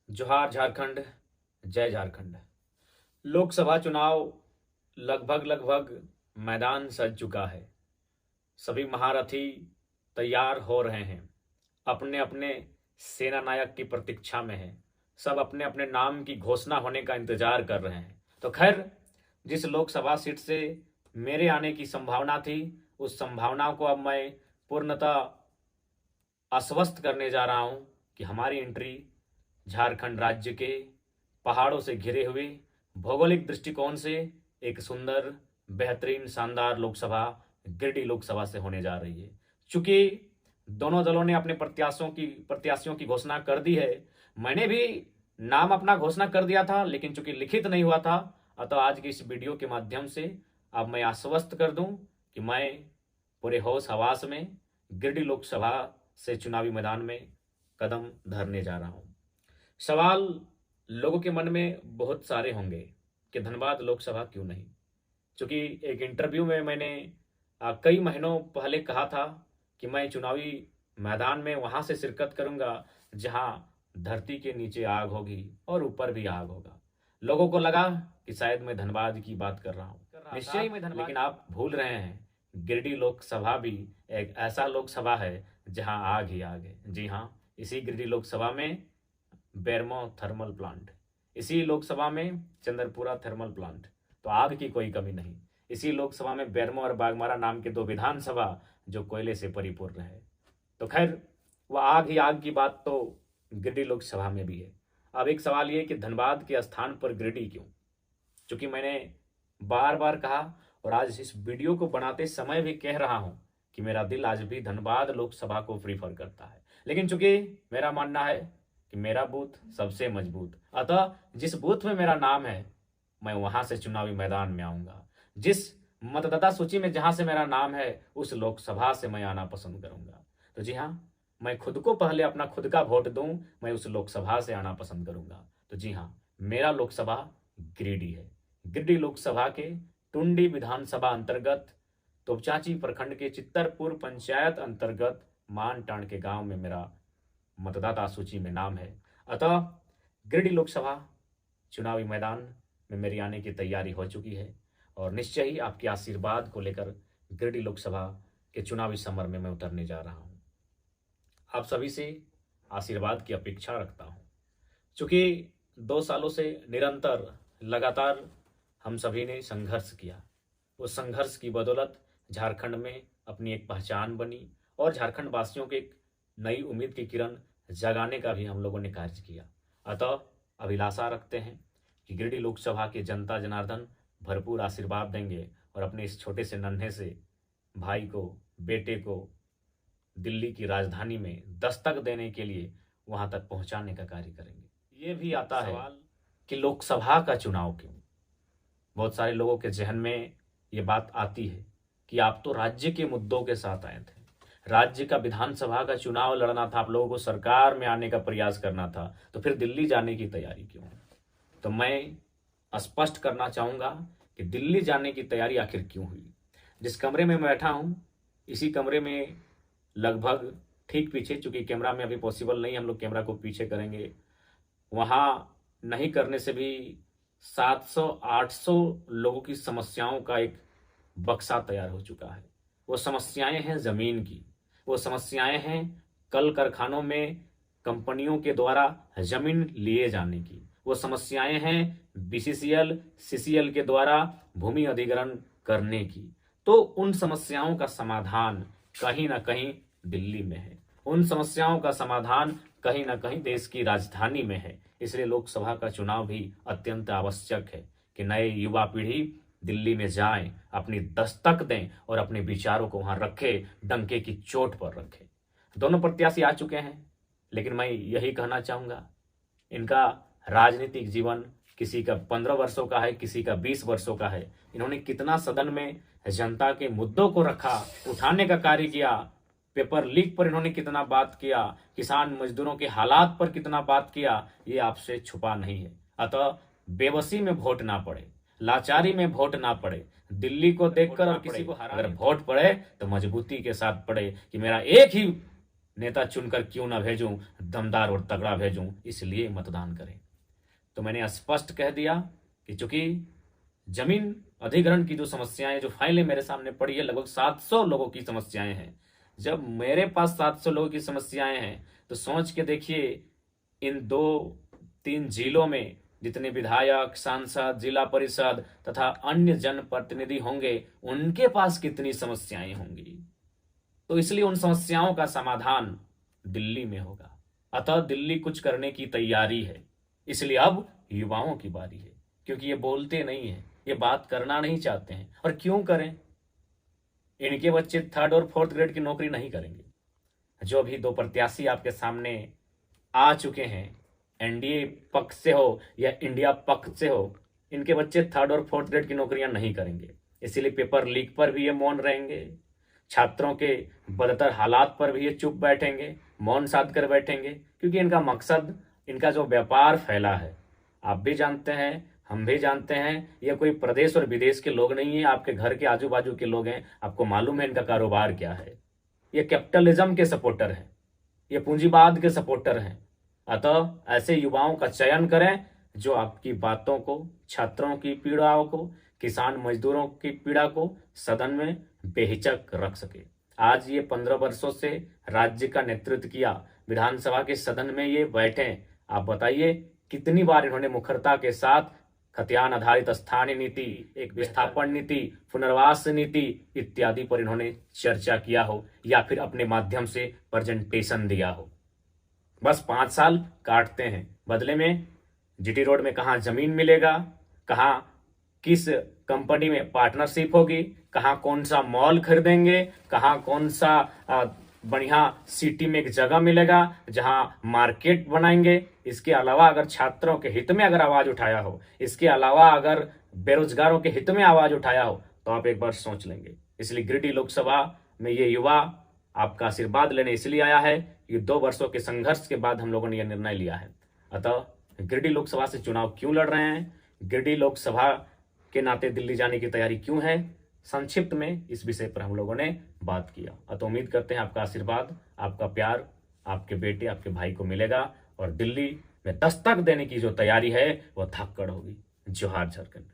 जोहार झारखंड, जय झारखंड। लोकसभा चुनाव लगभग मैदान सज चुका है। सभी महारथी तैयार हो रहे हैं, अपने अपने सेना नायक की प्रतीक्षा में हैं। सब अपने अपने नाम की घोषणा होने का इंतजार कर रहे हैं। तो खैर, जिस लोकसभा सीट से मेरे आने की संभावना थी, उस संभावना को अब मैं पूर्णतः आश्वस्त करने जा रहा हूं कि हमारी एंट्री झारखंड राज्य के पहाड़ों से घिरे हुए भौगोलिक दृष्टिकोण से एक सुंदर, बेहतरीन, शानदार लोकसभा गिरिडीह लोकसभा से होने जा रही है। चूंकि दोनों दलों ने अपने प्रत्याशियों की घोषणा कर दी है, मैंने भी नाम अपना घोषणा कर दिया था, लेकिन चूंकि लिखित नहीं हुआ था, अतः आज की इस वीडियो के माध्यम से अब मैं आश्वस्त कर दूं कि मैं पूरे होश हवास में गिरिडीह लोकसभा से चुनावी मैदान में कदम धरने जा रहा हूं। सवाल लोगों के मन में बहुत सारे होंगे कि धनबाद लोकसभा क्यों नहीं। क्योंकि एक इंटरव्यू में मैंने कई महीनों पहले कहा था कि मैं चुनावी मैदान में वहां से शिरकत करूंगा जहां धरती के नीचे आग होगी और ऊपर भी आग होगा। लोगों को लगा कि शायद मैं धनबाद की बात कर रहा हूं। निश्चय ही मैं धनबाद, लेकिन आप भूल रहे हैं, गिरिडीह लोकसभा भी एक ऐसा लोकसभा है जहां आग ही आग है। जी हाँ, इसी गिरिडीह लोकसभा में बेरमो थर्मल प्लांट, इसी लोकसभा में चंद्रपुरा थर्मल प्लांट, तो आग की कोई कमी नहीं। इसी लोकसभा में बेरमो और बागमारा नाम के दो विधानसभा जो कोयले से परिपूर्ण है। तो खैर, वह आग ही आग की बात तो गिरिडीह लोकसभा में भी है। अब एक सवाल ये कि धनबाद के स्थान पर गिरिडीह क्यों? चूंकि मैंने बार बार कहा और आज इस वीडियो को बनाते समय भी कह रहा हूं कि मेरा दिल आज भी धनबाद लोकसभा को प्रीफर करता है, लेकिन चूंकि मेरा मानना है कि मेरा बूथ सबसे मजबूत, अतः जिस बूथ में मेरा नाम है मैं वहां से चुनावी मैदान में आऊंगा। जिस मतदाता सूची में जहां से मेरा नाम है उस लोकसभा से मैं आना पसंद करूंगा। तो जी हाँ, मैं खुद को पहले अपना खुद का वोट दूं, मैं उस लोकसभा से आना पसंद करूंगा। तो जी हाँ, मेरा लोकसभा गिरिडीह है। गिरिडीह लोकसभा के टुंडी विधानसभा अंतर्गत तोपचांची प्रखंड के चित्तरपुर पंचायत अंतर्गत मानटांड के गांव में मेरा मतदाता सूची में नाम है। अतः गिरिडीह लोकसभा चुनावी मैदान में मेरी आने की तैयारी हो चुकी है और निश्चय ही आपके आशीर्वाद को लेकर गिरिडीह लोकसभा के चुनावी समर में मैं उतरने जा रहा हूं। आप सभी से आशीर्वाद की अपेक्षा रखता हूं। चूंकि 2 सालों से निरंतर लगातार हम सभी ने संघर्ष किया, उस संघर्ष की बदौलत झारखंड में अपनी एक पहचान बनी और झारखंड वासियों के एक नई उम्मीद की किरण जगाने का भी हम लोगों ने कार्य किया। अतः अभिलाषा रखते हैं कि गिरिडीह लोकसभा के जनता जनार्दन भरपूर आशीर्वाद देंगे और अपने इस छोटे से नन्हे से भाई को, बेटे को दिल्ली की राजधानी में दस्तक देने के लिए वहां तक पहुंचाने का कार्य करेंगे। ये भी आता है कि लोकसभा का चुनाव क्यों? बहुत सारे लोगों के जहन में ये बात आती है कि आप तो राज्य के मुद्दों के साथ आए थे, राज्य का विधानसभा का चुनाव लड़ना था, आप लोगों को सरकार में आने का प्रयास करना था, तो फिर दिल्ली जाने की तैयारी क्यों? तो मैं स्पष्ट करना चाहूंगा कि दिल्ली जाने की तैयारी आखिर क्यों हुई। जिस कमरे में मैं बैठा हूं, इसी कमरे में लगभग ठीक पीछे, चूंकि कैमरा में अभी पॉसिबल नहीं, हम लोग कैमरा को पीछे करेंगे, वहां नहीं करने से भी 700-800 लोगों की समस्याओं का एक बक्सा तैयार हो चुका है। वो समस्याएं हैं जमीन की, वो समस्याएं हैं कल कारखानों में कंपनियों के द्वारा जमीन लिए जाने की, वो समस्याएं हैं बीसीसीएल, सीसीएल के द्वारा भूमि अधिग्रहण करने की। तो उन समस्याओं का समाधान कहीं ना कहीं दिल्ली में है, उन समस्याओं का समाधान कहीं ना कहीं देश की राजधानी में है। इसलिए लोकसभा का चुनाव भी अत्यंत आवश्यक है कि नए युवा पीढ़ी दिल्ली में जाएं, अपनी दस्तक दें और अपने विचारों को वहां रखे, डंके की चोट पर रखे। दोनों प्रत्याशी आ चुके हैं, लेकिन मैं यही कहना चाहूंगा, इनका राजनीतिक जीवन किसी का 15 वर्षों का है, किसी का 20 वर्षों का है। इन्होंने कितना सदन में जनता के मुद्दों को रखा, उठाने का कार्य किया, पेपर लीक पर इन्होंने कितना बात किया, किसान मजदूरों के हालात पर कितना बात किया, ये आपसे छुपा नहीं है। अतः बेबसी में वोट ना पड़े, लाचारी में वोट ना पड़े, दिल्ली को देखकर और किसी को अगर वोट पड़े तो मजबूती के साथ पड़े कि मेरा एक ही नेता चुनकर क्यों ना भेजूं, दमदार और तगड़ा भेजूं, इसलिए मतदान करें। तो मैंने स्पष्ट कह दिया कि चूंकि जमीन अधिग्रहण की जो समस्याएं, जो फाइलें मेरे सामने पड़ी है, लगभग 700 लोगों की समस्याएं हैं। जब मेरे पास 700 लोगों की समस्याएं हैं तो सोच के देखिए, इन 2-3 जिलों में जितने विधायक, सांसद, जिला परिषद तथा अन्य जनप्रतिनिधि होंगे, उनके पास कितनी समस्याएं होंगी। तो इसलिए उन समस्याओं का समाधान दिल्ली में होगा। अतः दिल्ली कुछ करने की तैयारी है। इसलिए अब युवाओं की बारी है, क्योंकि ये बोलते नहीं है, ये बात करना नहीं चाहते हैं। और क्यों करें? इनके बच्चे 3rd और 4th ग्रेड की नौकरी नहीं करेंगे। जो अभी 2 प्रत्याशी आपके सामने आ चुके हैं, एनडीए पक्ष से हो या इंडिया पक्ष से हो, इनके बच्चे 3rd और 4th ग्रेड की नौकरियां नहीं करेंगे। इसीलिए पेपर लीक पर भी ये मौन रहेंगे, छात्रों के बदतर हालात पर भी ये चुप बैठेंगे, मौन साध कर बैठेंगे, क्योंकि इनका मकसद, इनका जो व्यापार फैला है, आप भी जानते हैं, हम भी जानते हैं, ये कोई प्रदेश और विदेश के लोग नहीं है, आपके घर के आजू बाजू के लोग हैं। आपको मालूम है इनका कारोबार क्या है। ये कैपिटलिज्म के सपोर्टर हैं, ये पूंजीवाद के सपोर्टर हैं। अतः ऐसे युवाओं का चयन करें जो आपकी बातों को, छात्रों की पीड़ाओं को, किसान मजदूरों की पीड़ा को सदन में बेहिचक रख सके। आज ये 15 वर्षों से राज्य का नेतृत्व किया, विधानसभा के सदन में ये बैठे। आप बताइए कितनी बार इन्होंने मुखरता के साथ खतियान आधारित स्थानीय नीति, एक विस्थापन नीति, पुनर्वास नीति इत्यादि पर इन्होंने चर्चा किया हो या फिर अपने माध्यम से प्रेजेंटेशन दिया हो। बस 5 साल काटते हैं, बदले में जीटी रोड में कहाँ जमीन मिलेगा, कहाँ किस कंपनी में पार्टनरशिप होगी, कहाँ कौन सा मॉल खरीदेंगे, कहाँ कौन सा बढ़िया सिटी में एक जगह मिलेगा जहां मार्केट बनाएंगे। इसके अलावा अगर छात्रों के हित में अगर आवाज उठाया हो, इसके अलावा अगर बेरोजगारों के हित में आवाज उठाया हो, तो आप एक बार सोच लेंगे। इसलिए गिरिडीह लोकसभा में ये युवा आपका आशीर्वाद लेने इसलिए आया है कि 2 वर्षों के संघर्ष के बाद हम लोगों ने यह निर्णय लिया है। अतः गिरिडीह लोकसभा से चुनाव क्यों लड़ रहे हैं, गिरिडीह लोकसभा के नाते दिल्ली जाने की तैयारी क्यों है, संक्षिप्त में इस विषय पर हम लोगों ने बात किया। अतः उम्मीद करते हैं आपका आशीर्वाद, आपका प्यार आपके बेटे, आपके भाई को मिलेगा और दिल्ली में दस्तक देने की जो तैयारी है वह धाकड़ होगी। जोहार झारखंड।